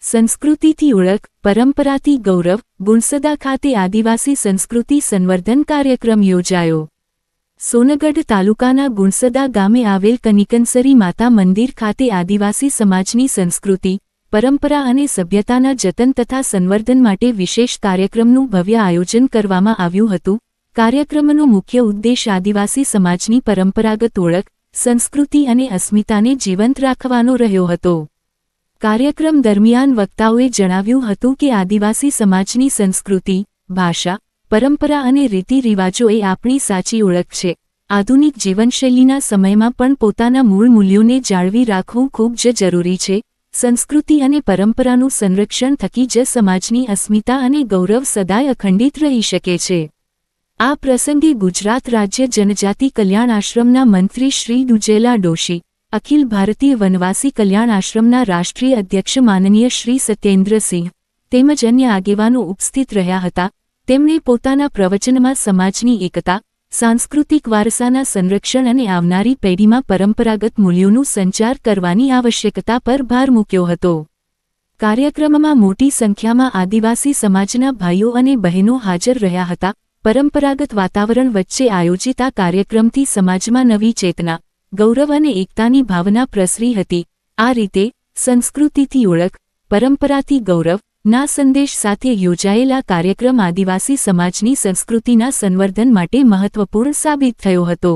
સંસ્કૃતિથી ઓળખ, પરંપરાથી ગૌરવ, ગુણસદા ખાતે આદિવાસી સંસ્કૃતિ સંવર્ધન કાર્યક્રમ યોજાયો. સોનગઢ તાલુકાના ગુણસદા ગામે આવેલ કનિકંસરી માતા મંદિર ખાતે આદિવાસી સમાજની સંસ્કૃતિ, પરંપરા અને સભ્યતાના જતન તથા સંવર્ધન માટે વિશેષ કાર્યક્રમનું ભવ્ય આયોજન કરવામાં આવ્યું હતું. કાર્યક્રમનો મુખ્ય ઉદ્દેશ આદિવાસી સમાજની પરંપરાગત ઓળખ, સંસ્કૃતિ અને અસ્મિતાને જીવંત રાખવાનો રહ્યો હતો. કાર્યક્રમ દરમિયાન વક્તાઓએ જણાવ્યું હતું કે આદિવાસી સમાજની સંસ્કૃતિ, ભાષા, પરંપરા અને રીતિરિવાજો એ આપણી સાચી ઓળખ છે. આધુનિક જીવનશૈલીના સમયમાં પણ પોતાના મૂળ મૂલ્યોને જાળવી રાખવું ખૂબ જ જરૂરી છે. સંસ્કૃતિ અને પરંપરાનું સંરક્ષણ થકી જ સમાજની અસ્મિતા અને ગૌરવ સદાય અખંડિત રહી શકે છે. આ પ્રસંગે ગુજરાત રાજ્ય જનજાતિ કલ્યાણ આશ્રમના મંત્રી શ્રી દુજેલા ડોશી, અખિલ ભારતીય વનવાસી કલ્યાણ આશ્રમના રાષ્ટ્રીય અધ્યક્ષ માનનીય શ્રી સત્યેન્દ્રસિંહ તેમજ અન્ય આગેવાનો ઉપસ્થિત રહ્યા હતા. તેમણે પોતાના પ્રવચનમાં સમાજની એકતા, સાંસ્કૃતિક વારસાના સંરક્ષણ અને આવનારી પેઢીમાં પરંપરાગત મૂલ્યોનું સંચાર કરવાની આવશ્યકતા પર ભાર મૂક્યો હતો. કાર્યક્રમમાં મોટી સંખ્યામાં આદિવાસી સમાજના ભાઈઓ અને બહેનો હાજર રહ્યા હતા. પરંપરાગત વાતાવરણ વચ્ચે આયોજિત આ કાર્યક્રમથી સમાજમાં નવી ચેતના, ગૌરવ અને એકતાની ભાવના પ્રસરી હતી. આ રીતે સંસ્કૃતિથી ઓળખ, પરંપરાથી ગૌરવ ના સંદેશ સાથે યોજાયેલા કાર્યક્રમ આદિવાસી સમાજની સંસ્કૃતિના સંવર્ધન માટે મહત્વપૂર્ણ સાબિત થયો હતો.